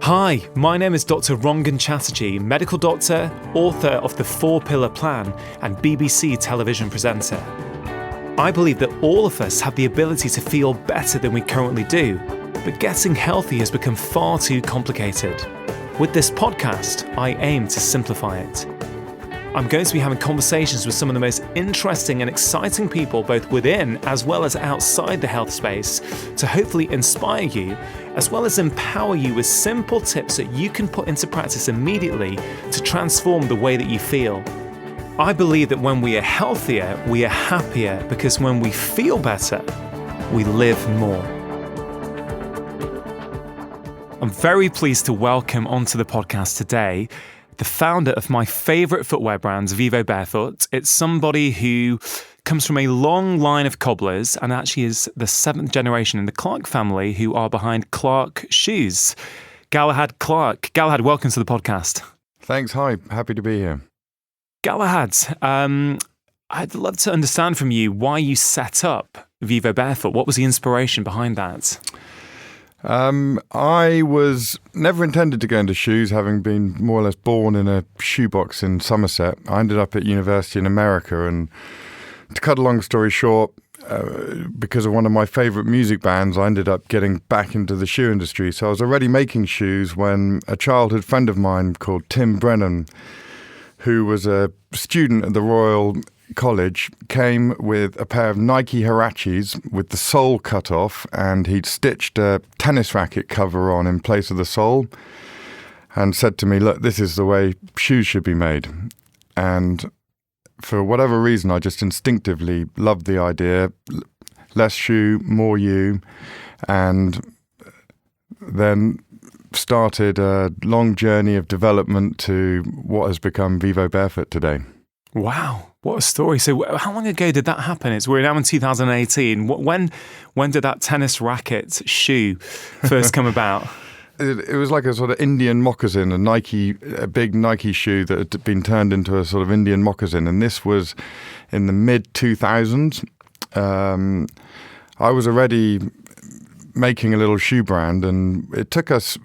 Hi, my name is Dr Chatterjee, medical doctor, author of The 4-Pillar Plan and BBC television presenter. I believe that all of us have the ability to feel better than we currently do, but getting healthy has become far too complicated. With this podcast, I aim to simplify it. I'm going to be having conversations with some of the most interesting and exciting people both within as well as outside the health space to hopefully inspire you as well as empower you with simple tips that you can put into practice immediately to transform the way that you feel. I believe that when we are healthier, we are happier because when we feel better, we live more. I'm very pleased to welcome onto the podcast today the founder of my favourite footwear brand, Vivobarefoot. It's somebody who comes from a long line of cobblers and actually is the 7th generation in the Clark family who are behind Clark shoes. Galahad Clark. Galahad, welcome to the podcast. Thanks. Hi. Happy to be here. Galahad, I'd love to understand from you why you set up Vivobarefoot. What was the inspiration behind that? I was never intended to go into shoes, having been more or less born in a shoebox in Somerset. I ended up at university in America, and to cut a long story short, because of one of my favourite music bands, I ended up getting back into the shoe industry. So I was already making shoes when a childhood friend of mine called Tim Brennan, who was a student at the Royal College, came with a pair of Nike Huaraches with the sole cut off, and he'd stitched a tennis racket cover on in place of the sole and said to me, look, this is the way shoes should be made. And for whatever reason, I just instinctively loved the idea, less shoe, more you, and then started a long journey of development to what has become Vivobarefoot today. Wow, what a story. So how long ago did that happen? We're now in 2018. When did that tennis racket shoe first come about? It was like a sort of Indian moccasin, a big Nike shoe that had been turned into a sort of Indian moccasin. And this was in the mid-2000s. I was already making a little shoe brand, and it took us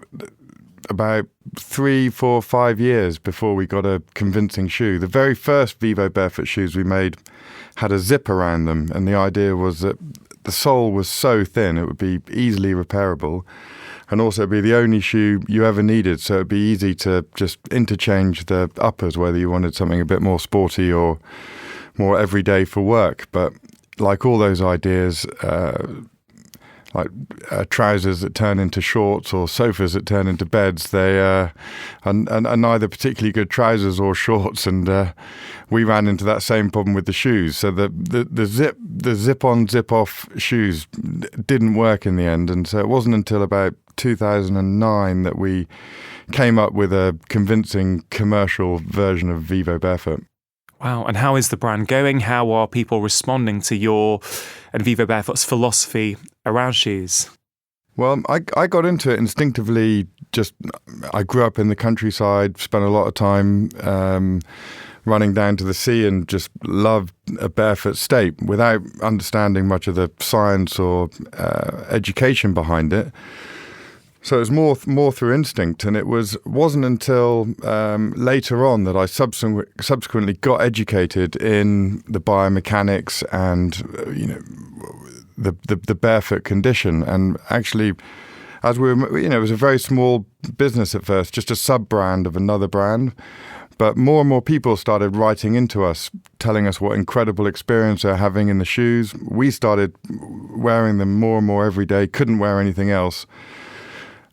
about 3, 4, 5 years before we got a convincing shoe. The very first Vivobarefoot shoes we made had a zip around them, and the idea was that the sole was so thin it would be easily repairable and also be the only shoe you ever needed, so it'd be easy to just interchange the uppers, whether you wanted something a bit more sporty or more everyday for work. But like all those ideas, like trousers that turn into shorts or sofas that turn into beds, they are neither particularly good trousers or shorts, and we ran into that same problem with the shoes. So the zip-on, zip-off shoes didn't work in the end, and so it wasn't until about 2009 that we came up with a convincing commercial version of Vivobarefoot. Wow, and how is the brand going? How are people responding to your and Vivobarefoot's philosophy around shoes? Well, I got into it instinctively. I grew up in the countryside, spent a lot of time running down to the sea, and just loved a barefoot state without understanding much of the science or education behind it. So it was more through instinct, and it wasn't until later on that I subsequently got educated in the biomechanics and the barefoot condition. And actually, as we were, it was a very small business at first, just a sub-brand of another brand. But more and more people started writing into us, telling us what incredible experience they're having in the shoes. We started wearing them more and more every day, couldn't wear anything else.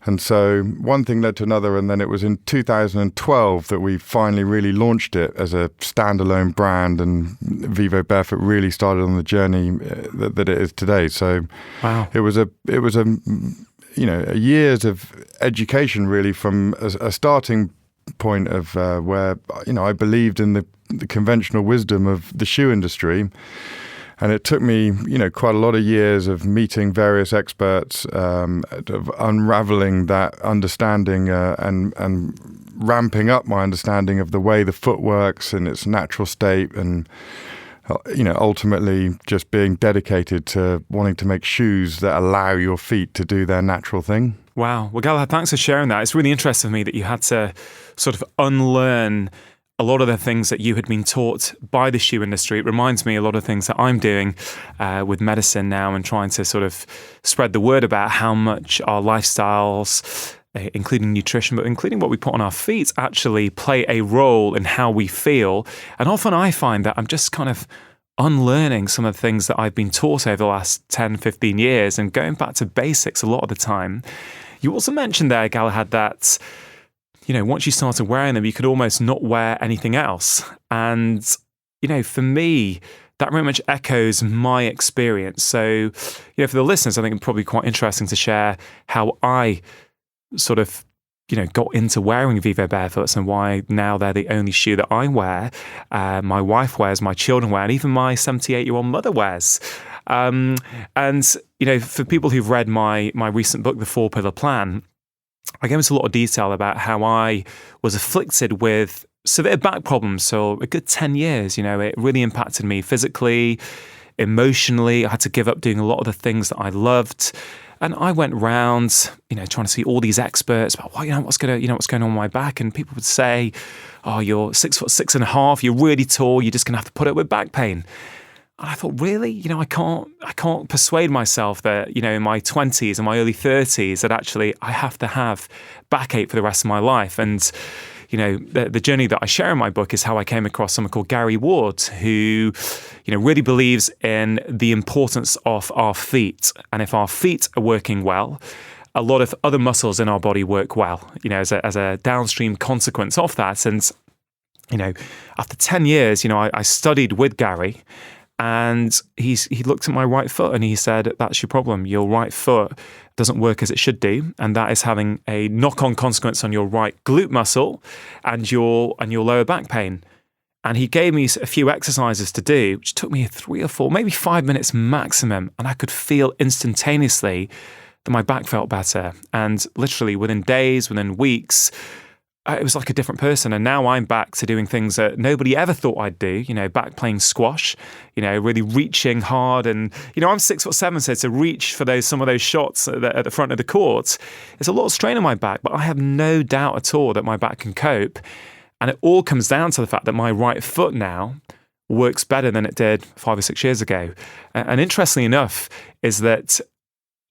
And so one thing led to another, and then it was in 2012 that we finally really launched it as a standalone brand, and Vivobarefoot really started on the journey that it is today. So wow. It was a years of education really, from a starting point of where I believed in the conventional wisdom of the shoe industry. And it took me, quite a lot of years of meeting various experts, of unraveling that understanding and ramping up my understanding of the way the foot works in its natural state, and ultimately just being dedicated to wanting to make shoes that allow your feet to do their natural thing. Wow. Well, Galahad, thanks for sharing that. It's really interesting for me that you had to sort of unlearn a lot of the things that you had been taught by the shoe industry. It reminds me a lot of things that I'm doing with medicine now and trying to sort of spread the word about how much our lifestyles, including nutrition, but including what we put on our feet, actually play a role in how we feel. And often I find that I'm just kind of unlearning some of the things that I've been taught over the last 10, 15 years and going back to basics a lot of the time. You also mentioned there, Galahad, that once you started wearing them, you could almost not wear anything else. And, for me, that very much echoes my experience. So, for the listeners, I think it's probably quite interesting to share how I sort of, got into wearing Vivobarefoots and why now they're the only shoe that I wear. My wife wears, my children wear, and even my 78-year-old mother wears. And, for people who've read my recent book, The 4-Pillar Plan, I go into a lot of detail about how I was afflicted with severe back problems. So a good 10 years, it really impacted me physically, emotionally. I had to give up doing a lot of the things that I loved. And I went round, trying to see all these experts about, what's going on with my back. And people would say, oh, you're 6'6.5", you're really tall, you're just going to have to put up with back pain. And I thought, really? I can't persuade myself that, in my 20s and my early 30s that actually I have to have backache for the rest of my life. And, the journey that I share in my book is how I came across someone called Gary Ward, who, really believes in the importance of our feet. And if our feet are working well, a lot of other muscles in our body work well, as a downstream consequence of that. And, after 10 years, I studied with Gary. And he looked at my right foot and he said, that's your problem. Your right foot doesn't work as it should do. And that is having a knock-on consequence on your right glute muscle and your lower back pain. And he gave me a few exercises to do, which took me 3 or 4, maybe 5 minutes maximum. And I could feel instantaneously that my back felt better. And literally within days, within weeks, it was like a different person. And now I'm back to doing things that nobody ever thought I'd do, back playing squash, really reaching hard. And, I'm 6'7", so to reach for some of those shots at the front of the court, there's a lot of strain on my back, but I have no doubt at all that my back can cope. And it all comes down to the fact that my right foot now works better than it did 5 or 6 years ago. And interestingly enough is that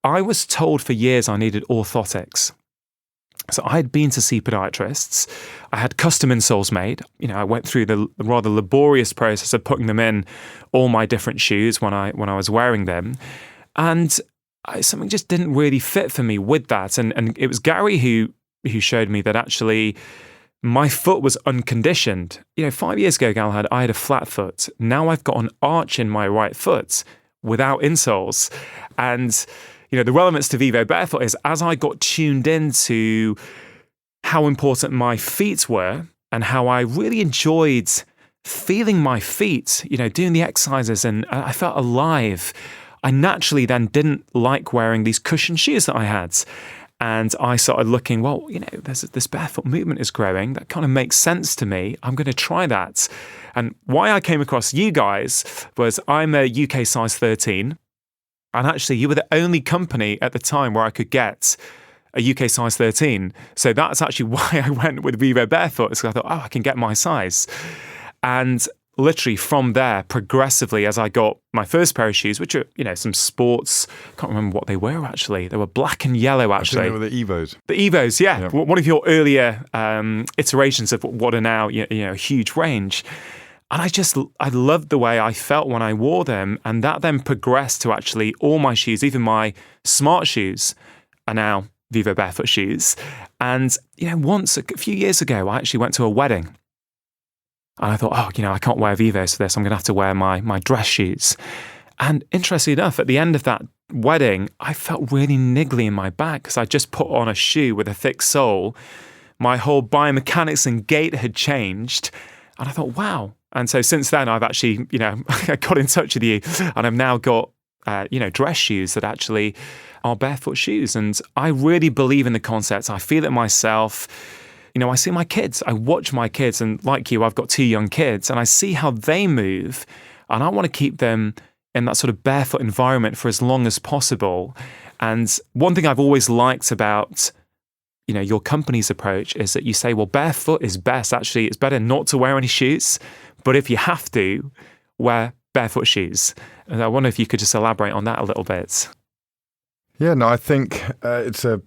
I was told for years I needed orthotics. So I had been to see podiatrists. I had custom insoles made. I went through the rather laborious process of putting them in all my different shoes when I was wearing them. And something just didn't really fit for me with that. And it was Gary who showed me that actually my foot was unconditioned. 5 years ago, Galahad, I had a flat foot. Now I've got an arch in my right foot without insoles. And the relevance to Vivobarefoot is as I got tuned into how important my feet were and how I really enjoyed feeling my feet, doing the exercises, and I felt alive. I naturally then didn't like wearing these cushion shoes that I had. And I started looking, this barefoot movement is growing. That kind of makes sense to me. I'm going to try that. And why I came across you guys was I'm a UK size 13. And actually, you were the only company at the time where I could get a UK size 13. So that's actually why I went with Vivobarefoot, because I thought, I can get my size. And literally from there, progressively, as I got my first pair of shoes, which are, some sports, I can't remember what they were actually. They were black and yellow, actually. I think they were the Evos. The Evos, yeah. One of your earlier iterations of what are now, a huge range. And I loved the way I felt when I wore them. And that then progressed to actually all my shoes, even my smart shoes are now Vivobarefoot shoes. And, once, a few years ago, I actually went to a wedding. And I thought, I can't wear Vivos for this. I'm going to have to wear my dress shoes. And interestingly enough, at the end of that wedding, I felt really niggly in my back because I just put on a shoe with a thick sole. My whole biomechanics and gait had changed. And I thought, wow. And so since then, I've actually, I got in touch with you and I've now got, dress shoes that actually are barefoot shoes. And I really believe in the concept. I feel it myself. I see my kids. I watch my kids. And like you, I've got 2 young kids and I see how they move. And I want to keep them in that sort of barefoot environment for as long as possible. And one thing I've always liked about, your company's approach is that you say, well, barefoot is best. Actually, it's better not to wear any shoes. But if you have to, wear barefoot shoes. And I wonder if you could just elaborate on that a little bit. Yeah, no, I think it's a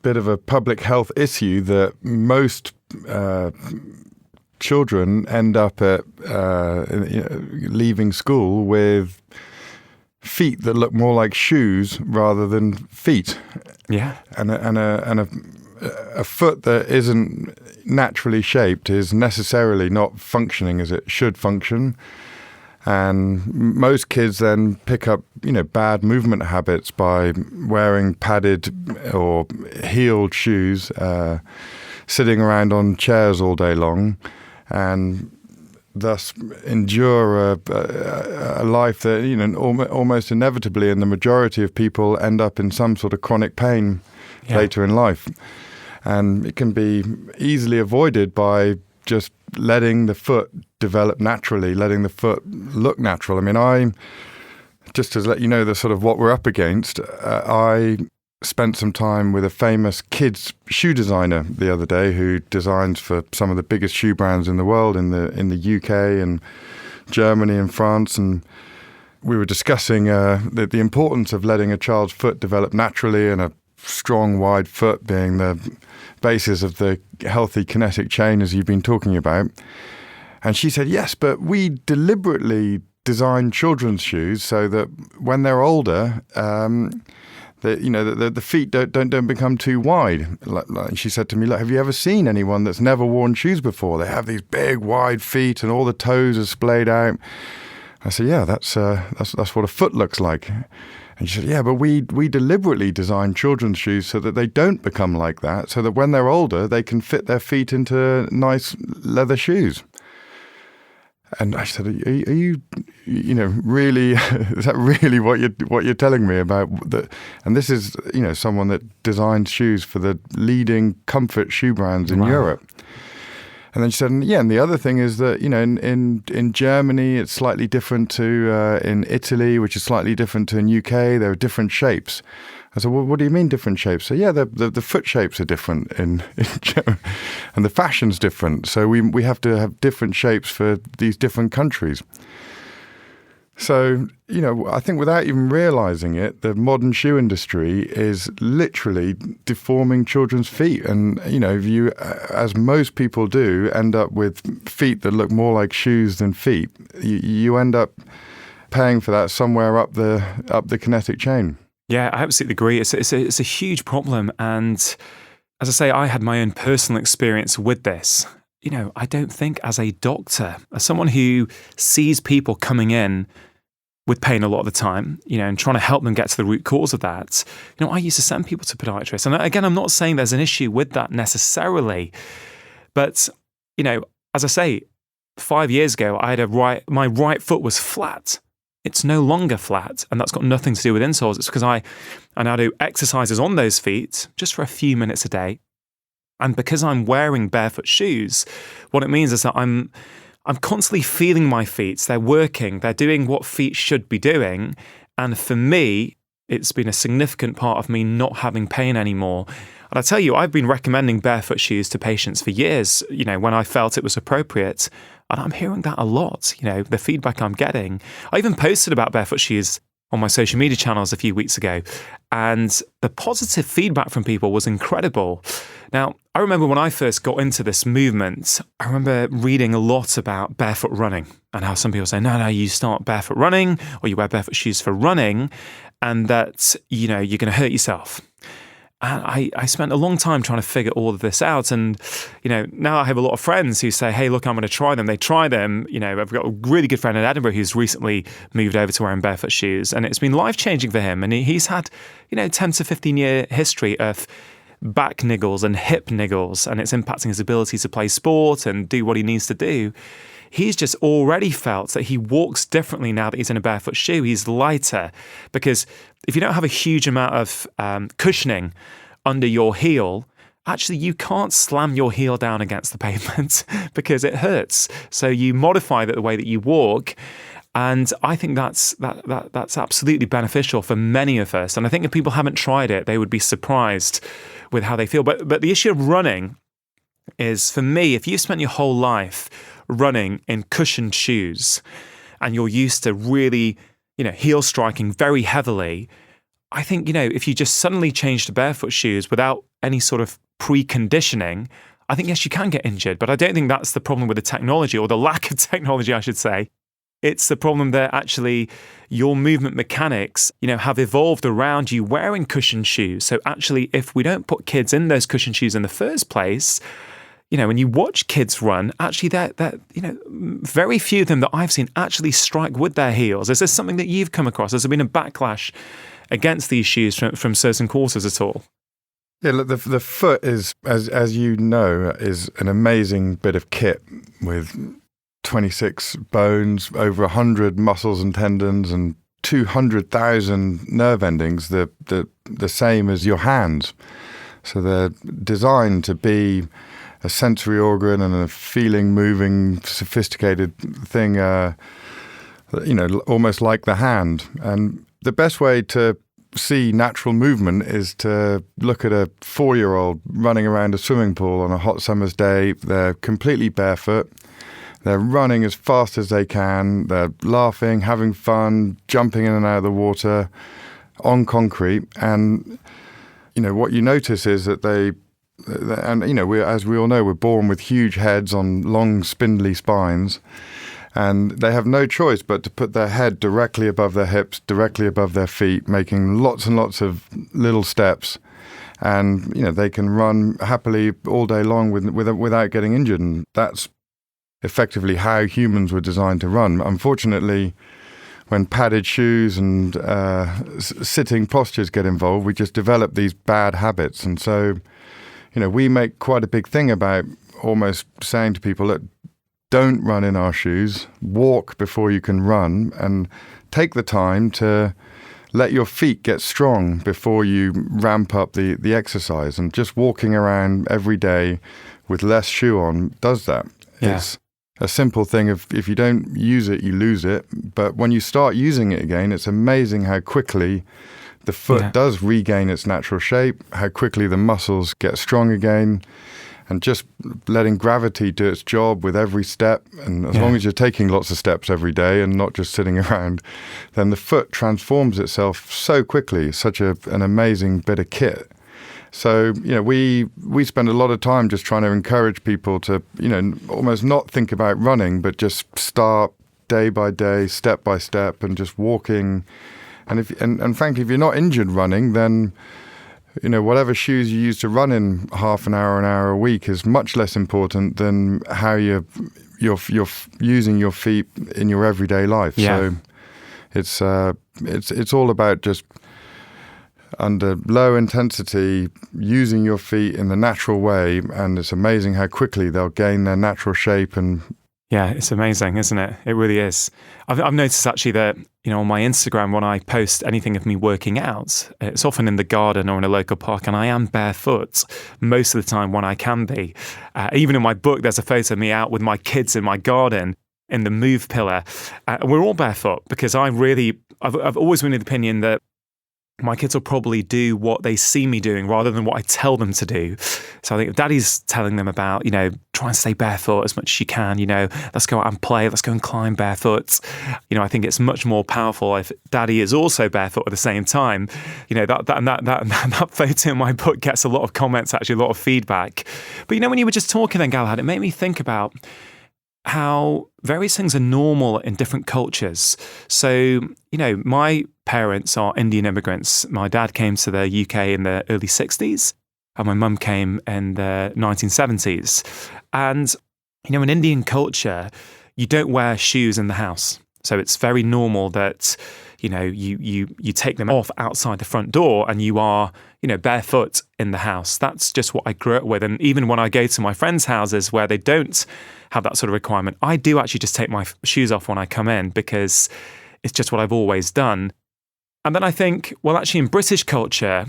bit of a public health issue that most children end up at leaving school with feet that look more like shoes rather than feet. Yeah, and a foot that isn't naturally shaped is necessarily not functioning as it should function. And most kids then pick up, bad movement habits by wearing padded or heeled shoes, sitting around on chairs all day long, and thus endure a life that, almost inevitably, and the majority of people end up in some sort of chronic pain later in life. And it can be easily avoided by just letting the foot develop naturally, letting the foot look natural. I mean, just to let you know the sort of what we're up against, I spent some time with a famous kids shoe designer the other day who designs for some of the biggest shoe brands in the world, in the UK and Germany and France. And we were discussing the importance of letting a child's foot develop naturally, and a strong, wide foot being the basis of the healthy kinetic chain, as you've been talking about. And she said, yes, but we deliberately design children's shoes so that when they're older, the feet don't become too wide. Like she said to me, look, have you ever seen anyone that's never worn shoes before? They have these big, wide feet and all the toes are splayed out. I said, yeah, that's what a foot looks like. And she said, yeah, but we deliberately design children's shoes so that they don't become like that, so that when they're older, they can fit their feet into nice leather shoes. And I said, are you really, is that really what you're telling me about that? And this is, someone that designs shoes for the leading comfort shoe brands in Europe. And then she said, and the other thing is that, in Germany, it's slightly different to in Italy, which is slightly different to in UK. There are different shapes. I said, well, what do you mean different shapes? So, the foot shapes are different in Germany, and the fashion's different. So we have to have different shapes for these different countries. So, I think without even realizing it, the modern shoe industry is literally deforming children's feet. And, if you, as most people do, end up with feet that look more like shoes than feet, you end up paying for that somewhere up the kinetic chain. Yeah, I absolutely agree. It's a huge problem. And as I say, I had my own personal experience with this. I don't think as a doctor, as someone who sees people coming in with pain a lot of the time, and trying to help them get to the root cause of that, I used to send people to podiatrists. And again, I'm not saying there's an issue with that necessarily, but, as I say, 5 years ago, my right foot was flat. It's no longer flat, and that's got nothing to do with insoles. It's because I now do exercises on those feet just for a few minutes a day. And because I'm wearing barefoot shoes, what it means is that I'm constantly feeling my feet. They're working. They're doing what feet should be doing. And for me, it's been a significant part of me not having pain anymore. And I tell you, I've been recommending barefoot shoes to patients for years, when I felt it was appropriate. And I'm hearing that a lot, the feedback I'm getting. I even posted about barefoot shoes on my social media channels a few weeks ago, and the positive feedback from people was incredible. Now, I remember when I first got into this movement, I remember reading a lot about barefoot running and how some people say, no, you start barefoot running or you wear barefoot shoes for running, and that, you're going to hurt yourself. And I spent a long time trying to figure all of this out. And, now I have a lot of friends who say, hey, look, I'm going to try them. They try them. I've got a really good friend in Edinburgh who's recently moved over to wearing barefoot shoes. And it's been life-changing for him. And he's had, 10 to 15-year history of back niggles and hip niggles. And it's impacting his ability to play sport and do what he needs to do. He's just already felt that he walks differently now that he's in a barefoot shoe. He's lighter, because if you don't have a huge amount of cushioning under your heel, actually you can't slam your heel down against the pavement because it hurts. So you modify the way that you walk, And I think that's absolutely beneficial for many of us. And I think if people haven't tried it, they would be surprised with how they feel. But the issue of running is, for me, if you spent your whole life running in cushioned shoes and you're used to really, heel striking very heavily, I think, if you just suddenly change to barefoot shoes without any sort of preconditioning, I think, yes, you can get injured. But I don't think that's the problem with the technology, or the lack of technology, I should say. It's the problem that actually your movement mechanics, have evolved around you wearing cushioned shoes. So actually, if we don't put kids in those cushioned shoes in the first place, when you watch kids run, actually, they're very few of them that I've seen actually strike with their heels. Is this something that you've come across? Has there been a backlash against these shoes from certain quarters at all? Yeah, look, the foot is, as you know, is an amazing bit of kit with 26 bones, over 100 muscles and tendons, and 200,000 nerve endings, the same as your hands. So they're designed to be a sensory organ and a feeling, moving, sophisticated thing, almost like the hand. And the best way to see natural movement is to look at a 4-year-old running around a swimming pool on a hot summer's day. They're completely barefoot. They're running as fast as they can. They're laughing, having fun, jumping in and out of the water on concrete. And, what you notice is that as we all know, we're born with huge heads on long, spindly spines, and they have no choice but to put their head directly above their hips, directly above their feet, making lots and lots of little steps. And, they can run happily all day long without getting injured. And that's effectively how humans were designed to run. Unfortunately, when padded shoes and sitting postures get involved, we just develop these bad habits. And so, we make quite a big thing about almost saying to people that don't run in our shoes, walk before you can run, and take the time to let your feet get strong before you ramp up the exercise. And just walking around every day with less shoe on does that. Yeah. It's a simple thing of, if you don't use it, you lose it. But when you start using it again, it's amazing how quickly the foot does regain its natural shape, how quickly the muscles get strong again, and just letting gravity do its job with every step. And as long as you're taking lots of steps every day and not just sitting around, then the foot transforms itself so quickly. It's such an amazing bit of kit. So, we spend a lot of time just trying to encourage people to, almost not think about running, but just start day by day, step by step, and just walking. And frankly, if you're not injured running, then, whatever shoes you use to run in half an hour a week is much less important than how you're using your feet in your everyday life. Yeah. So it's all about just, under low intensity, using your feet in the natural way, and it's amazing how quickly they'll gain their natural shape. And yeah, it's amazing, isn't it? It really is. I've noticed actually that, on my Instagram, when I post anything of me working out, it's often in the garden or in a local park, and I am barefoot most of the time when I can be. Even in my book, there's a photo of me out with my kids in my garden in the move pillar. We're all barefoot because I've always been of the opinion that my kids will probably do what they see me doing rather than what I tell them to do. So I think if daddy's telling them about, try and stay barefoot as much as you can, let's go out and play, let's go and climb barefoot. I think it's much more powerful if daddy is also barefoot at the same time. That photo in my book gets a lot of comments, actually a lot of feedback. But when you were just talking then, Galahad, it made me think about how various things are normal in different cultures. So, my parents are Indian immigrants. My dad came to the UK in the early 60s, and my mum came in the 1970s. And, in Indian culture, you don't wear shoes in the house. So it's very normal that, you take them off outside the front door and you are, barefoot in the house. That's just what I grew up with. And even when I go to my friends' houses where they don't have that sort of requirement, I do actually just take my shoes off when I come in because it's just what I've always done. And then I think, well, actually in British culture,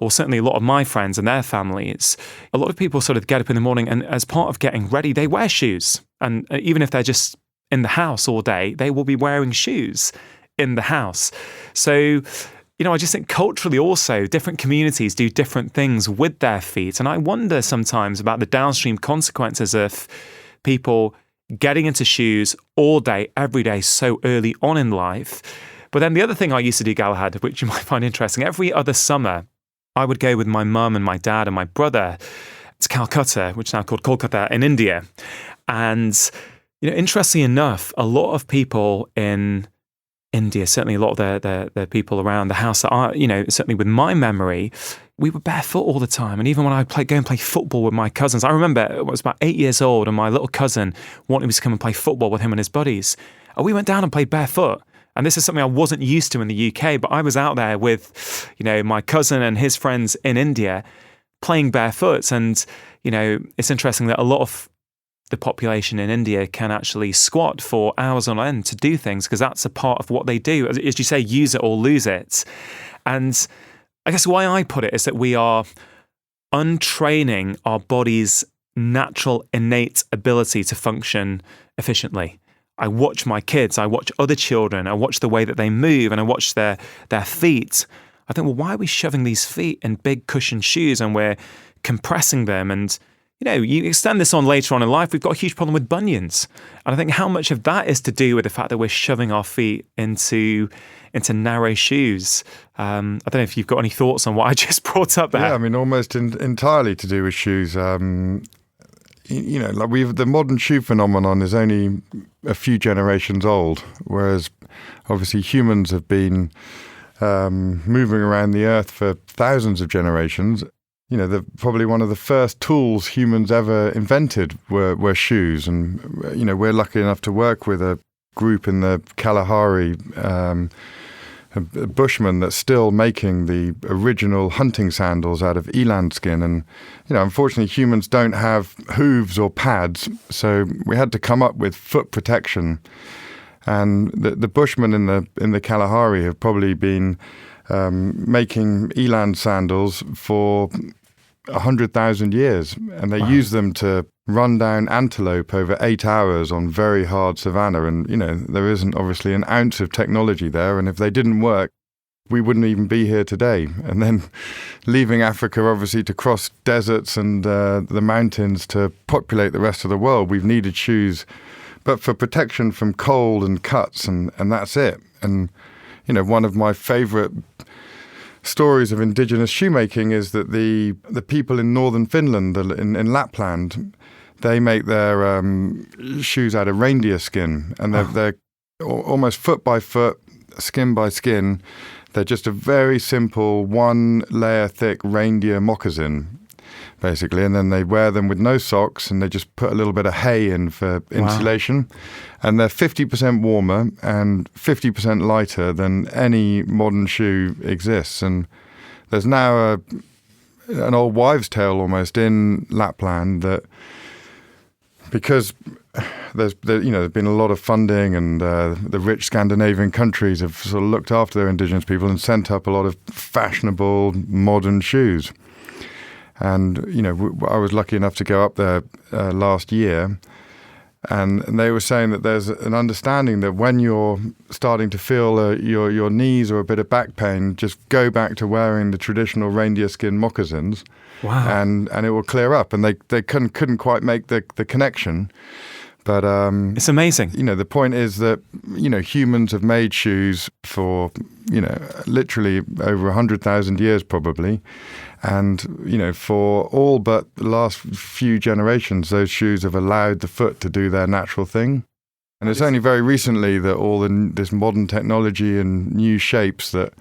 or certainly a lot of my friends and their families, a lot of people sort of get up in the morning and as part of getting ready, they wear shoes. And even if they're just in the house all day, they will be wearing shoes in the house. So, I just think culturally also different communities do different things with their feet. And I wonder sometimes about the downstream consequences of people getting into shoes all day, every day, so early on in life. But then the other thing I used to do, Galahad, which you might find interesting, every other summer, I would go with my mum and my dad and my brother to Calcutta, which is now called Kolkata in India. And, interestingly enough, a lot of people in India, certainly a lot of the people around the house that are, certainly with my memory, we were barefoot all the time. And even when I go and play football with my cousins, I remember I was about 8 years old and my little cousin wanted me to come and play football with him and his buddies. And we went down and played barefoot. And this is something I wasn't used to in the UK, but I was out there with, my cousin and his friends in India playing barefoot. And, it's interesting that a lot of the population in India can actually squat for hours on end to do things because that's a part of what they do. As you say, use it or lose it. And I guess the way I put it is that we are untraining our body's natural innate ability to function efficiently. I watch my kids, I watch other children, I watch the way that they move and I watch their feet. I think, well, why are we shoving these feet in big cushioned shoes and we're compressing them? And you extend this on later on in life, we've got a huge problem with bunions. And I think how much of that is to do with the fact that we're shoving our feet into narrow shoes. I don't know if you've got any thoughts on what I just brought up there. Yeah, I mean, almost entirely to do with shoes. The modern shoe phenomenon is only a few generations old, whereas obviously humans have been moving around the earth for thousands of generations. Probably one of the first tools humans ever invented were shoes. And, we're lucky enough to work with a group in the Kalahari, a bushman that's still making the original hunting sandals out of eland skin. And, unfortunately, humans don't have hooves or pads. So we had to come up with foot protection. And the bushmen in the Kalahari have probably been making eland sandals for 100,000 years, and they use them to run down antelope over 8 hours on very hard savanna. And there isn't obviously an ounce of technology there, and if they didn't work, we wouldn't even be here today. And then leaving Africa obviously to cross deserts and the mountains to populate the rest of the world, we've needed shoes but for protection from cold and cuts, and that's it. And one of my favorite stories of indigenous shoemaking is that the people in northern Finland, in Lapland, they make their shoes out of reindeer skin, and they're almost foot by foot, skin by skin. They're just a very simple 1 layer thick reindeer moccasin, basically, and then they wear them with no socks, and they just put a little bit of hay in for insulation. And they're 50% warmer and 50% lighter than any modern shoe exists. And there's now an old wives' tale almost in Lapland that because there's been a lot of funding, and the rich Scandinavian countries have sort of looked after their indigenous people and sent up a lot of fashionable modern shoes. And I was lucky enough to go up there last year, and they were saying that there's an understanding that when you're starting to feel your knees or a bit of back pain, just go back to wearing the traditional reindeer skin moccasins. Wow. And it will clear up. And they couldn't quite make the connection. But it's amazing. The point is that humans have made shoes for literally over 100,000 years probably, and for all but the last few generations, those shoes have allowed the foot to do their natural thing. And it's only very recently that all this modern technology and new shapes that.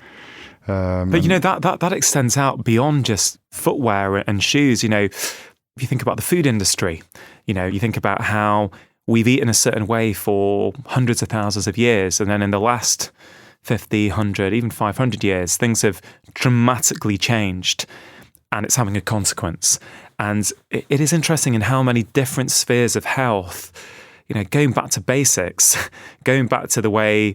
But that extends out beyond just footwear and shoes. If you think about the food industry, you think about how we've eaten a certain way for hundreds of thousands of years. And then in the last 50, 100, even 500 years, things have dramatically changed, and it's having a consequence. And it is interesting in how many different spheres of health, going back to basics, going back to the way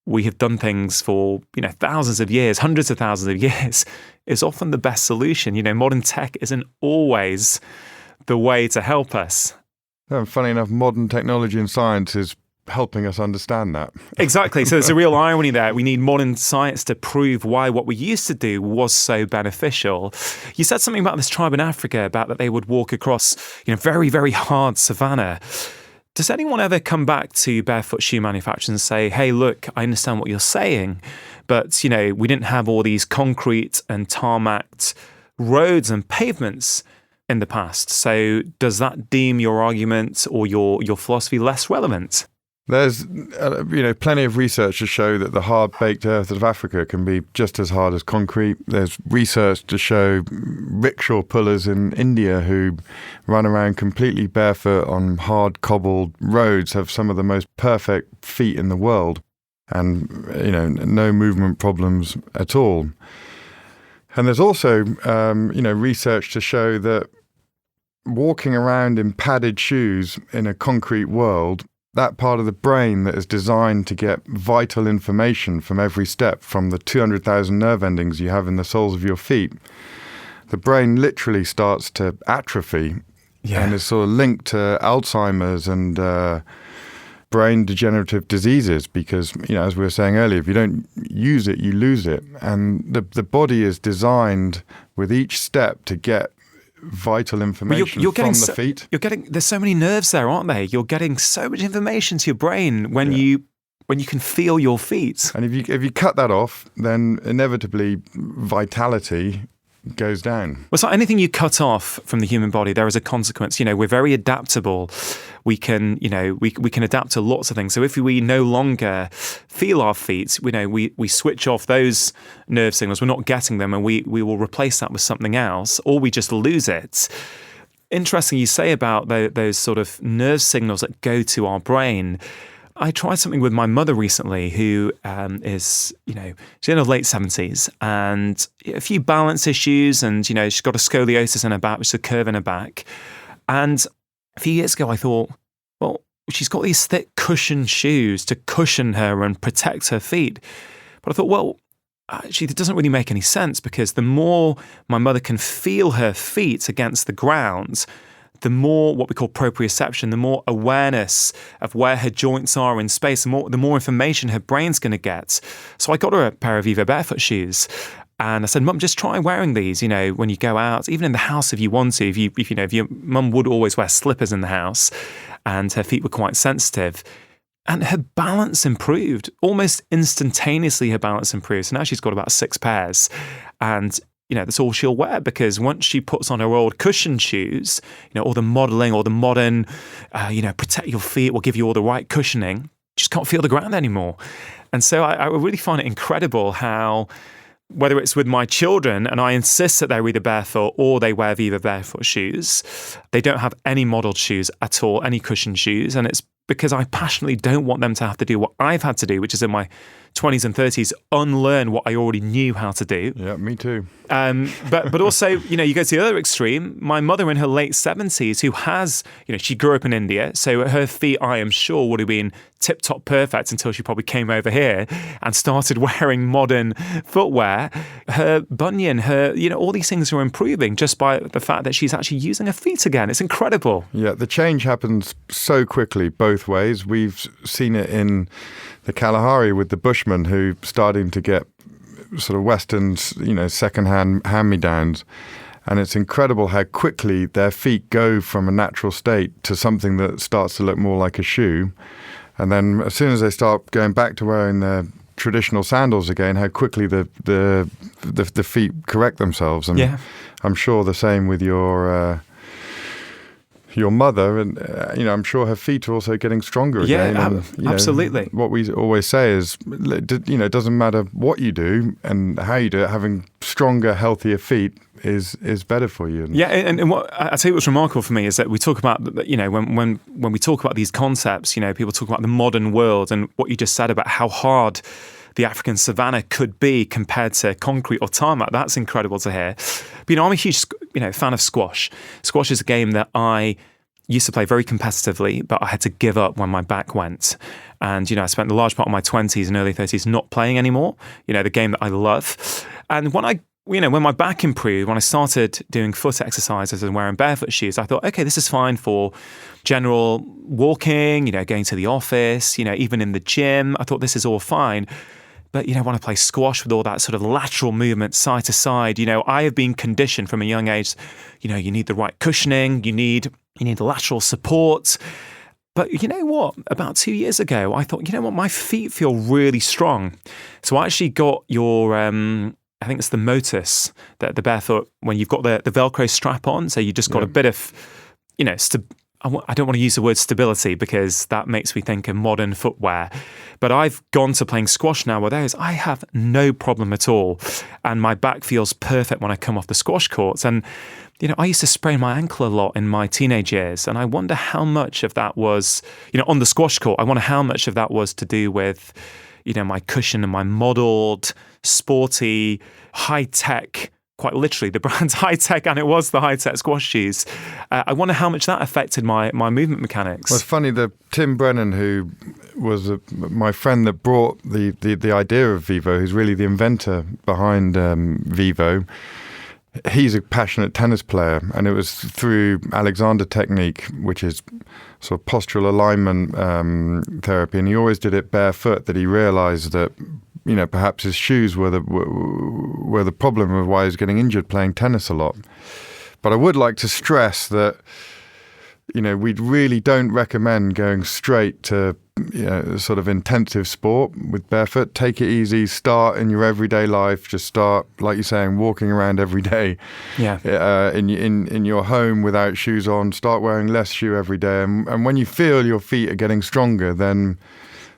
we have done things for, thousands of years, hundreds of thousands of years, is often the best solution. Modern tech isn't always the way to help us. Funny enough, modern technology and science is helping us understand that. Exactly. So there's a real irony there. We need modern science to prove why what we used to do was so beneficial. You said something about this tribe in Africa, about that they would walk across, very, very hard savanna. Does anyone ever come back to barefoot shoe manufacturers and say, hey, look, I understand what you're saying, but, we didn't have all these concrete and tarmacked roads and pavements in the past. So does that deem your argument or your philosophy less relevant? There's, plenty of research to show that the hard-baked earth of Africa can be just as hard as concrete. There's research to show rickshaw pullers in India who run around completely barefoot on hard cobbled roads have some of the most perfect feet in the world, and no movement problems at all. And there's also, research to show that walking around in padded shoes in a concrete world, that part of the brain that is designed to get vital information from every step, from the 200,000 nerve endings you have in the soles of your feet, the brain literally starts to atrophy and is sort of linked to Alzheimer's and brain degenerative diseases because, as we were saying earlier, if you don't use it, you lose it. And the body is designed with each step to get vital information from the feet. There's so many nerves there, aren't there? You're getting so much information to your brain when you can feel your feet. And if you cut that off, then inevitably vitality goes down. Well, so anything you cut off from the human body, there is a consequence. We're very adaptable. We can, we can adapt to lots of things. So if we no longer feel our feet, we switch off those nerve signals. We're not getting them, and we will replace that with something else, or we just lose it. Interesting you say about those sort of nerve signals that go to our brain. I tried something with my mother recently, who is, she's in her late 70s and a few balance issues, and, she's got a scoliosis in her back, which is a curve in her back. And a few years ago, I thought, well, she's got these thick cushioned shoes to cushion her and protect her feet. But I thought, well, actually, it doesn't really make any sense, because the more my mother can feel her feet against the ground, the more what we call proprioception, the more awareness of where her joints are in space, the more information her brain's going to get. So I got her a pair of Vivobarefoot shoes. And I said, Mum, just try wearing these, when you go out, even in the house if you want to. If your mum would always wear slippers in the house, and her feet were quite sensitive. And her balance improved. Almost instantaneously, her balance improved. So now she's got about 6 pairs. And that's all she'll wear, because once she puts on her old cushioned shoes, all the modelling or the modern, protect your feet, will give you all the right cushioning, you just can't feel the ground anymore. And so I really find it incredible how, whether it's with my children, and I insist that they're either barefoot or they wear Vivobarefoot shoes, they don't have any modelled shoes at all, any cushioned shoes. And it's because I passionately don't want them to have to do what I've had to do, which is in my 20s and 30s, unlearn what I already knew how to do. Yeah, me too. But also, you go to the other extreme. My mother in her late 70s, who has, she grew up in India, so her feet, I am sure, would have been tip-top perfect until she probably came over here and started wearing modern footwear. Her bunion, all these things are improving just by the fact that she's actually using her feet again. It's incredible. Yeah, the change happens so quickly both ways. We've seen it in the Kalahari with the Bushmen, who starting to get sort of Western, second-hand hand-me-downs. And it's incredible how quickly their feet go from a natural state to something that starts to look more like a shoe. And then as soon as they start going back to wearing their traditional sandals again, how quickly the feet correct themselves. And I'm sure the same with your mother, and I'm sure her feet are also getting stronger again. Yeah, absolutely. What we always say is, it doesn't matter what you do and how you do it, having stronger, healthier feet is better for you. And what I tell you what's remarkable for me is that we talk about, when we talk about these concepts, people talk about the modern world, and what you just said about how hard the African savannah could be compared to concrete or tarmac. That's incredible to hear. But I'm a huge fan of squash. Squash is a game that I used to play very competitively, but I had to give up when my back went. And, I spent the large part of my 20s and early 30s not playing anymore, the game that I love. And when I when my back improved, when I started doing foot exercises and wearing barefoot shoes, I thought, okay, this is fine for general walking, going to the office, even in the gym. I thought this is all fine. But, when I play squash with all that sort of lateral movement side to side, I have been conditioned from a young age, you need the right cushioning, you need the lateral support. But you know what? About 2 years ago, I thought, my feet feel really strong. So I actually got your, I think it's the Motus, the Barefoot, when you've got the Velcro strap on. So you just got a bit of, I don't want to use the word stability because that makes me think of modern footwear. But I've gone to playing squash now with those. I have no problem at all. And my back feels perfect when I come off the squash courts. And, I used to sprain my ankle a lot in my teenage years. And I wonder how much of that was, on the squash court, I wonder how much of that was to do with, my cushion and my modelled, sporty, high-tech, quite literally, the brand's high-tech, and it was the high-tech squash shoes. I wonder how much that affected my movement mechanics. Well, it's funny, Tim Brennan, who was my friend that brought the idea of Vivo, who's really the inventor behind Vivo, he's a passionate tennis player, and it was through Alexander technique, which is sort of postural alignment therapy, and he always did it barefoot, that he realized that perhaps his shoes were the problem of why he was getting injured playing tennis a lot. But I would like to stress that we really don't recommend going straight to sort of intensive sport with barefoot. Take it easy. Start in your everyday life. Just start, like you're saying, walking around every day. Yeah. In your home without shoes on. Start wearing less shoe every day. And when you feel your feet are getting stronger, then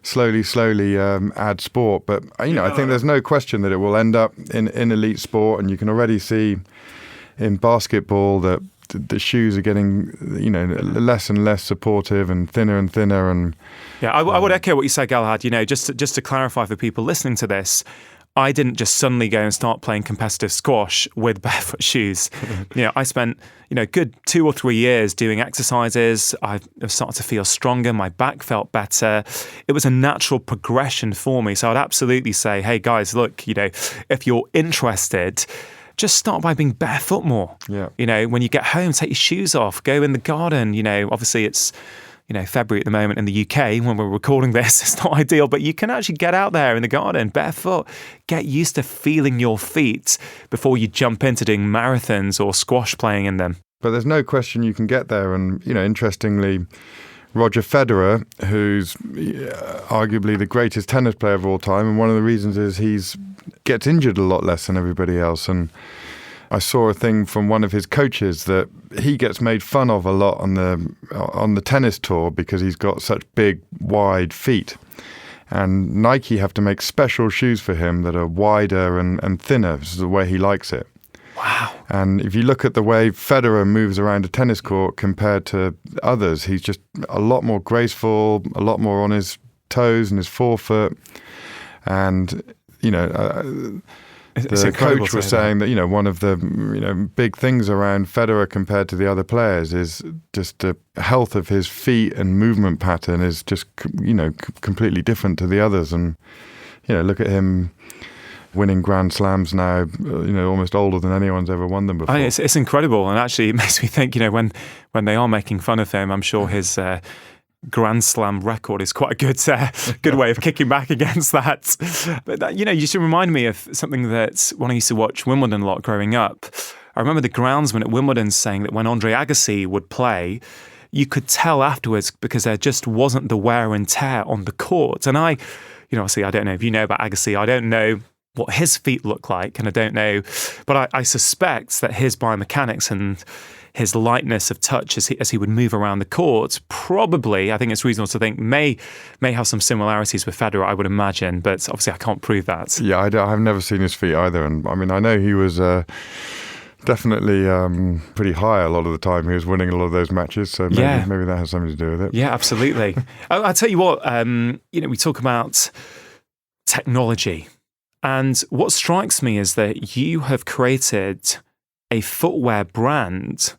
slowly add sport. But I think there's no question that it will end up in elite sport, and you can already see in basketball that the shoes are getting less and less supportive and thinner, and yeah, I would echo what you said, Galahad. Just to clarify for people listening to this, I didn't just suddenly go and start playing competitive squash with barefoot shoes. I spent good 2 or 3 years doing exercises. I started to feel stronger. My back felt better. It was a natural progression for me. So I'd absolutely say, hey guys, look, if you're interested, just start by being barefoot more. Yeah. When you get home, take your shoes off, go in the garden. Obviously it's February at the moment in the UK when we're recording this. It's not ideal, but you can actually get out there in the garden barefoot. Get used to feeling your feet before you jump into doing marathons or squash playing in them. But there's no question you can get there. And, interestingly, Roger Federer, who's arguably the greatest tennis player of all time, and one of the reasons is he's gets injured a lot less than everybody else. And I saw a thing from one of his coaches that he gets made fun of a lot on the tennis tour because he's got such big, wide feet. And Nike have to make special shoes for him that are wider and thinner. This is the way he likes it. Wow. And if you look at the way Federer moves around a tennis court compared to others, he's just a lot more graceful, a lot more on his toes and his forefoot. And, the coach was saying that, one of the, big things around Federer compared to the other players is just the health of his feet and movement pattern is just, completely different to the others. And, look at him winning Grand Slams now, almost older than anyone's ever won them before. It's incredible. And actually it makes me think, when they are making fun of him, I'm sure his Grand Slam record is quite a good way of kicking back against that. But that, you should remind me of something that when I used to watch Wimbledon a lot growing up, I remember the groundsman at Wimbledon saying that when Andre Agassi would play, you could tell afterwards because there just wasn't the wear and tear on the court. And obviously I don't know if you know about Agassi. I don't know what his feet look like, and I don't know, but I suspect that his biomechanics and his lightness of touch as he would move around the court, probably, I think it's reasonable to think, may have some similarities with Federer, I would imagine, but obviously I can't prove that. Yeah, I've never seen his feet either, and I know he was definitely pretty high a lot of the time. He was winning a lot of those matches, so maybe that has something to do with it. Yeah, absolutely. I'll tell you what, we talk about technology, and what strikes me is that you have created a footwear brand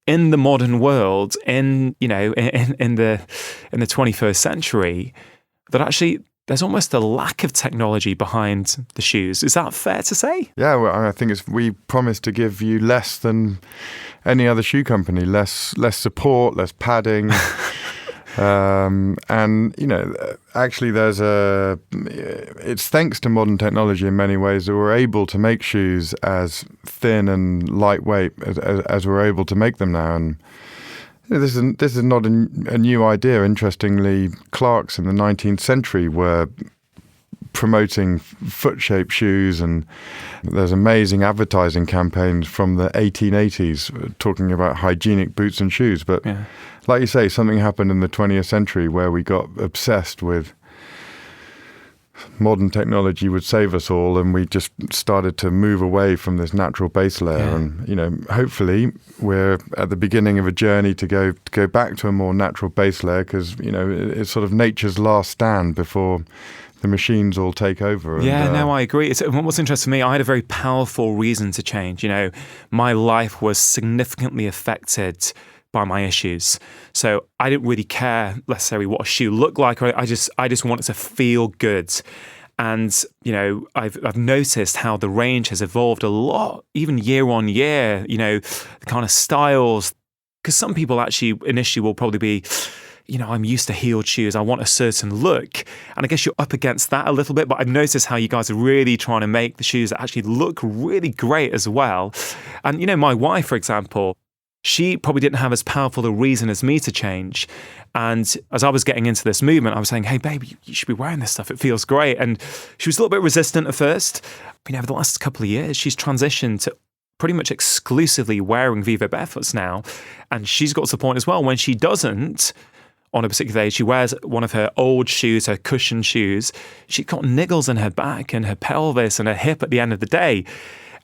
in the modern world, in the 21st century, that actually there's almost a lack of technology behind the shoes. Is that fair to say? Yeah, well, I think we promise to give you less than any other shoe company, less support, less padding. And, actually it's thanks to modern technology in many ways that we're able to make shoes as thin and lightweight as we're able to make them now. And this is not a new idea. Interestingly, Clarks in the 19th century were promoting foot-shaped shoes, and there's amazing advertising campaigns from the 1880s talking about hygienic boots and shoes. But like you say, something happened in the 20th century where we got obsessed with modern technology would save us all, and we just started to move away from this natural base layer. And hopefully we're at the beginning of a journey to go back to a more natural base layer, because it's sort of nature's last stand before the machines all take over. No, I agree. What's interesting to me, I had a very powerful reason to change. My life was significantly affected by my issues. So I didn't really care necessarily what a shoe looked like. I just wanted to feel good. And, I've noticed how the range has evolved a lot, even year on year, the kind of styles. Because some people actually initially will probably be, I'm used to heeled shoes. I want a certain look. And I guess you're up against that a little bit. But I've noticed how you guys are really trying to make the shoes that actually look really great as well. And, my wife, for example, she probably didn't have as powerful a reason as me to change. And as I was getting into this movement, I was saying, hey, babe, you should be wearing this stuff. It feels great. And she was a little bit resistant at first. But over the last couple of years, she's transitioned to pretty much exclusively wearing Vivobarefoots now. And she's got to the point as well, when she doesn't, on a particular day, she wears one of her old shoes, her cushion shoes. She's got niggles in her back and her pelvis and her hip at the end of the day.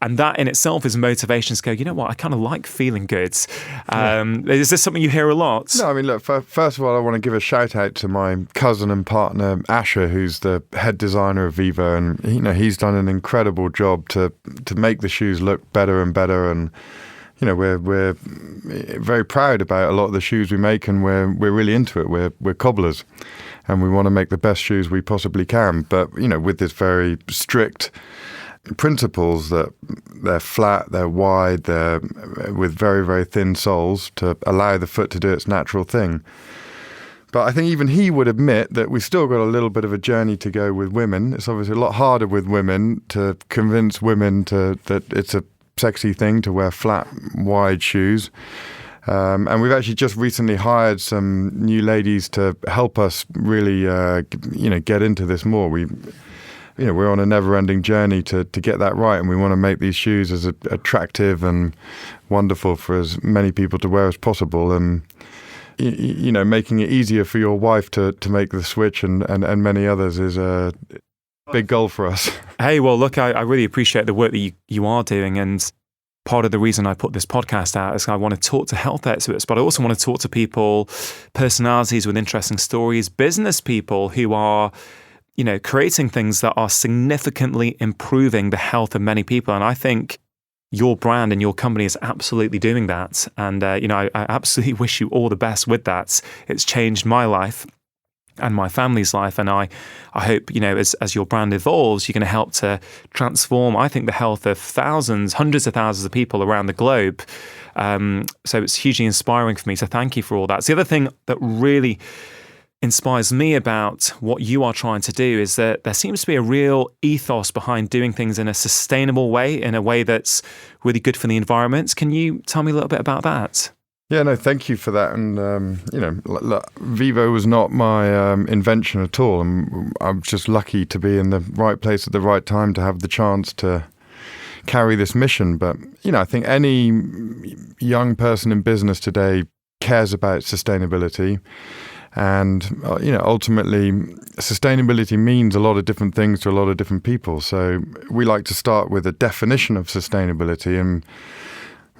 And that in itself is motivation to go, you know what, I kind of like feeling good. Is this something you hear a lot? No, I mean, look, first of all, I want to give a shout out to my cousin and partner, Asher, who's the head designer of Vivo. And, he's done an incredible job to make the shoes look better and better. And, we're very proud about a lot of the shoes we make, and we're really into it. We're cobblers, and we want to make the best shoes we possibly can. But, with this very strict principles that they're flat, they're wide, they're with very, very thin soles to allow the foot to do its natural thing. But I think even he would admit that we've still got a little bit of a journey to go with women. It's obviously a lot harder with women to convince women that it's a sexy thing to wear flat, wide shoes. And we've actually just recently hired some new ladies to help us really, get into this more. We're on a never-ending journey to get that right, and we want to make these shoes as attractive and wonderful for as many people to wear as possible. And making it easier for your wife to make the switch and many others is a big goal for us. Hey, well, look, I really appreciate the work that you are doing, and part of the reason I put this podcast out is I want to talk to health experts, but I also want to talk to people, personalities with interesting stories, business people who are creating things that are significantly improving the health of many people. And I think your brand and your company is absolutely doing that. And, I absolutely wish you all the best with that. It's changed my life and my family's life. And I hope, as your brand evolves, you're going to help to transform, I think, the health of thousands, hundreds of thousands of people around the globe. So it's hugely inspiring for me. So thank you for all that. So the other thing that really inspires me about what you are trying to do is that there seems to be a real ethos behind doing things in a sustainable way, in a way that's really good for the environment. Can you tell me a little bit about that? Yeah, no, thank you for that. And, Vivo was not my invention at all. And I'm just lucky to be in the right place at the right time to have the chance to carry this mission. But, I think any young person in business today cares about sustainability. And, ultimately, sustainability means a lot of different things to a lot of different people. So we like to start with a definition of sustainability. And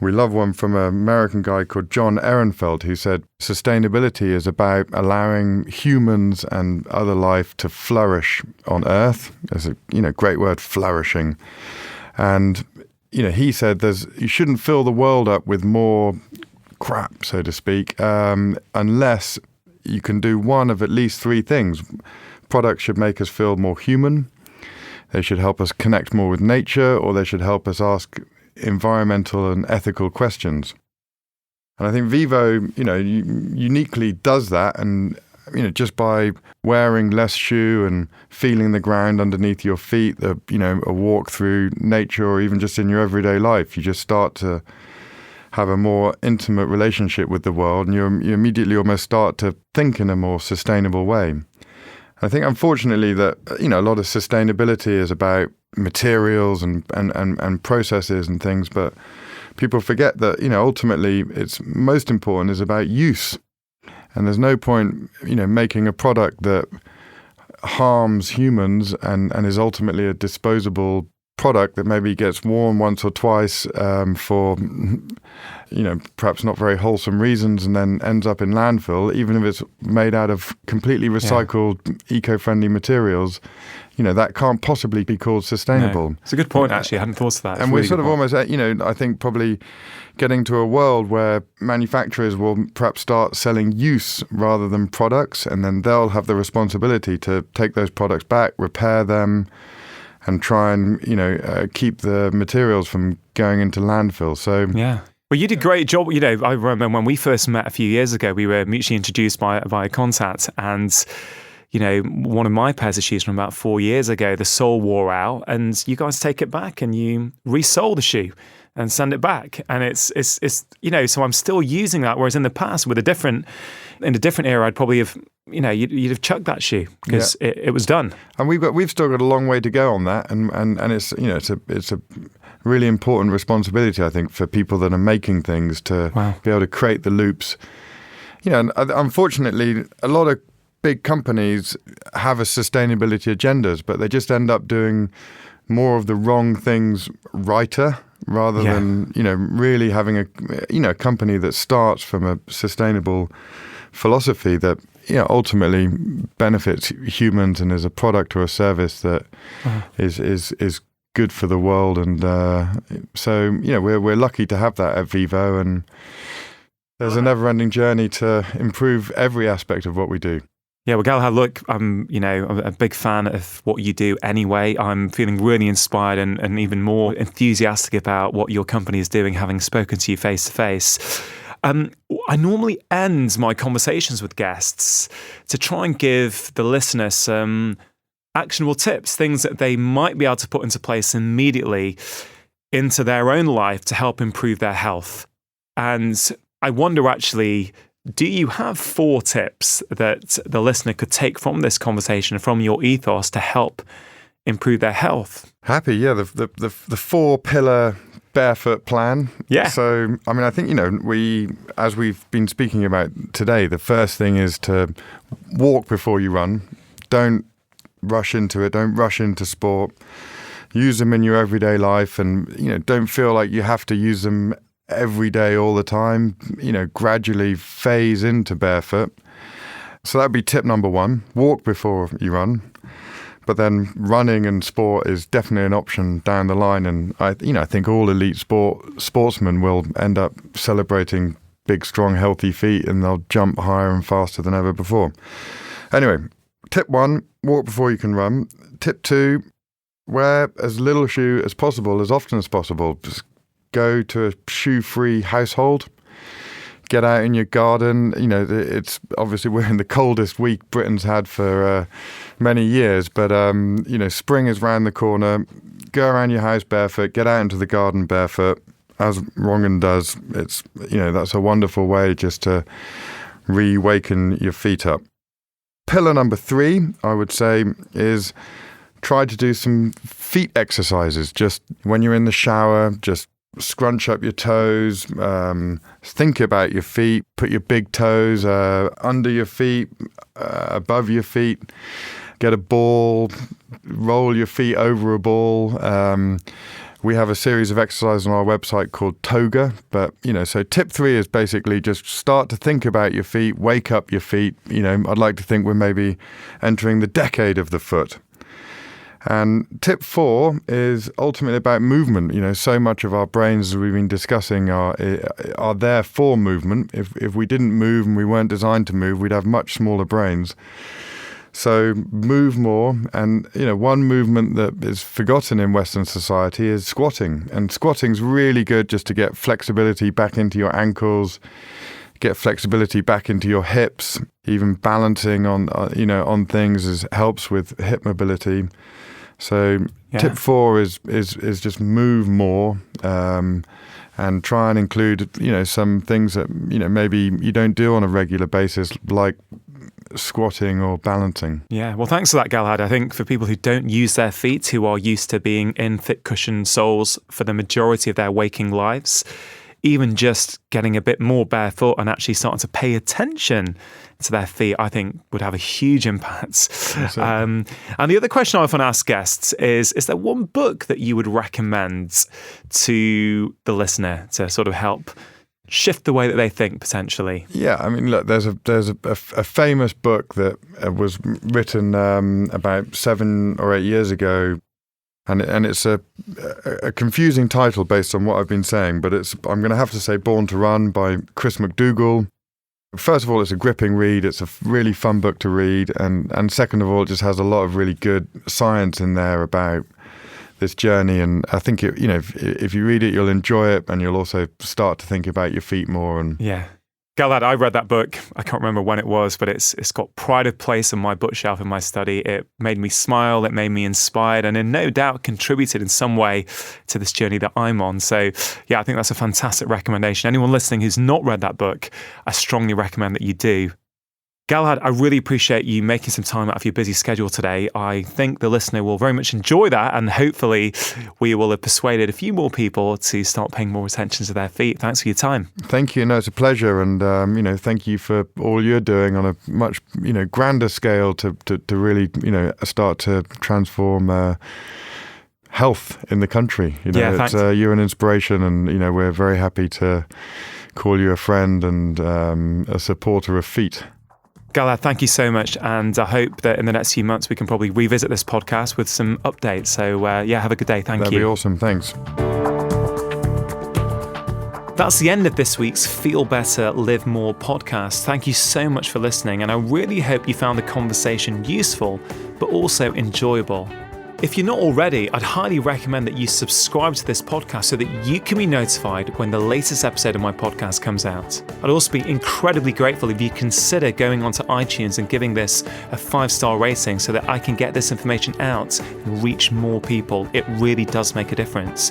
we love one from an American guy called John Ehrenfeld, who said, sustainability is about allowing humans and other life to flourish on Earth. There's a, great word, flourishing. And, he said you shouldn't fill the world up with more crap, so to speak, unless you can do one of at least three things: products should make us feel more human. They should help us connect more with nature, or they should help us ask environmental and ethical questions. And I think Vivo, uniquely does that. And, just by wearing less shoe and feeling the ground underneath your feet, a walk through nature, or even just in your everyday life, you just start to have a more intimate relationship with the world, and you immediately almost start to think in a more sustainable way. I think, unfortunately, that a lot of sustainability is about materials and processes and things, but people forget that ultimately it's most important is about use. And there's no point making a product that harms humans and is ultimately a disposable product that maybe gets worn once or twice for perhaps not very wholesome reasons, and then ends up in landfill, even if it's made out of completely recycled, eco-friendly materials. That can't possibly be called sustainable. No. It's a good point, actually. I hadn't thought of that. And we're sort of almost, I think probably getting to a world where manufacturers will perhaps start selling use rather than products, and then they'll have the responsibility to take those products back, repair them, and try and, keep the materials from going into landfill. So yeah. Well, you did a great job. I remember when we first met a few years ago, we were mutually introduced via contact, and one of my pairs of shoes from about 4 years ago, the sole wore out, and you guys take it back and you resole the shoe and send it back. And it's so I'm still using that. Whereas in the past, in a different era, I'd probably have, you'd have chucked that shoe because it was done. And we've still got a long way to go on that. And it's, it's a really important responsibility, I think, for people that are making things to be able to create the loops. And unfortunately, a lot of big companies have a sustainability agendas, but they just end up doing more of the wrong things righter rather than, really having a company that starts from a sustainable philosophy that, ultimately benefits humans and is a product or a service that is good for the world. And so, we're lucky to have that at Vivo, and there's a never-ending journey to improve every aspect of what we do. Yeah, well, Galahad, look, I'm a big fan of what you do anyway. I'm feeling really inspired and even more enthusiastic about what your company is doing, having spoken to you face to face. I normally end my conversations with guests to try and give the listener some actionable tips, things that they might be able to put into place immediately into their own life to help improve their health. And I wonder, actually, do you have 4 tips that the listener could take from this conversation, from your ethos, to help improve their health? Happy, yeah. The 4-pillar Barefoot plan. Yeah. So, I think, as we've been speaking about today, the first thing is to walk before you run. Don't rush into it. Don't rush into sport. Use them in your everyday life, and, don't feel like you have to use them every day, all the time. Gradually phase into barefoot. So that'd be tip number 1. Walk before you run. But then running and sport is definitely an option down the line. And I think all elite sportsmen will end up celebrating big, strong, healthy feet, and they'll jump higher and faster than ever before. Anyway, tip 1, walk before you can run. Tip 2, wear as little shoe as possible, as often as possible. Just go to a shoe-free household. Get out in your garden. It's obviously, we're in the coldest week Britain's had for many years, but spring is round the corner. Go around your house barefoot. Get out into the garden barefoot, as Rongan does. It's that's a wonderful way just to reawaken your feet up. Pillar number 3, I would say, is try to do some feet exercises. Just when you're in the shower, just scrunch up your toes, think about your feet, put your big toes under your feet, above your feet, get a ball, roll your feet over a ball. We have a series of exercises on our website called Toga, but, so tip 3 is basically just start to think about your feet, wake up your feet. I'd like to think we're maybe entering the decade of the foot. And tip 4 is ultimately about movement. So much of our brains, as we've been discussing, are there for movement. If we didn't move and we weren't designed to move, we'd have much smaller brains. So move more. And, one movement that is forgotten in Western society is squatting. And squatting's really good just to get flexibility back into your ankles, get flexibility back into your hips. Even balancing on things helps with hip mobility. So tip 4 is just move more, and try and include some things that maybe you don't do on a regular basis, like squatting or balancing. Yeah, well, thanks for that, Galahad. I think for people who don't use their feet, who are used to being in thick cushioned soles for the majority of their waking lives, even just getting a bit more barefoot and actually starting to pay attention to their feet, I think would have a huge impact. And the other question I often ask guests is there one book that you would recommend to the listener to sort of help shift the way that they think potentially? Yeah, I mean, look, there's a famous book that was written about 7 or 8 years ago. And it's a confusing title based on what I've been saying, but I'm going to have to say Born to Run by Chris McDougall. First of all, it's a gripping read. It's a really fun book to read. And second of all, it just has a lot of really good science in there about this journey. And I think, if you read it, you'll enjoy it, and you'll also start to think about your feet more. And yeah. Galahad, I read that book. I can't remember when it was, but it's got pride of place on my bookshelf in my study. It made me smile. It made me inspired, and no doubt contributed in some way to this journey that I'm on. So, yeah, I think that's a fantastic recommendation. Anyone listening who's not read that book, I strongly recommend that you do. Galahad, I really appreciate you making some time out of your busy schedule today. I think the listener will very much enjoy that, and hopefully we will have persuaded a few more people to start paying more attention to their feet. Thanks for your time. Thank you. No, it's a pleasure. And, thank you for all you're doing on a much, grander scale to really, start to transform health in the country. Thanks. You're an inspiration, and, we're very happy to call you a friend and a supporter of feet. Galahad, thank you so much, and I hope that in the next few months we can probably revisit this podcast with some updates. So, have a good day. Thank you. That'd be awesome. Thanks. That's the end of this week's Feel Better, Live More podcast. Thank you so much for listening, and I really hope you found the conversation useful, but also enjoyable. If you're not already, I'd highly recommend that you subscribe to this podcast so that you can be notified when the latest episode of my podcast comes out. I'd also be incredibly grateful if you consider going onto iTunes and giving this a 5-star rating so that I can get this information out and reach more people. It really does make a difference.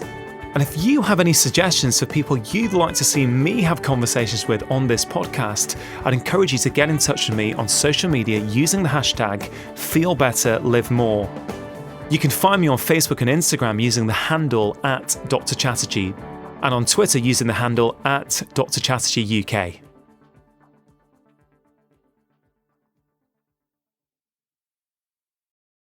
And if you have any suggestions for people you'd like to see me have conversations with on this podcast, I'd encourage you to get in touch with me on social media using the hashtag feelbetterlivemore. You can find me on Facebook and Instagram using the handle @Dr Chatterjee, and on Twitter using the handle @Dr Chatterjee UK.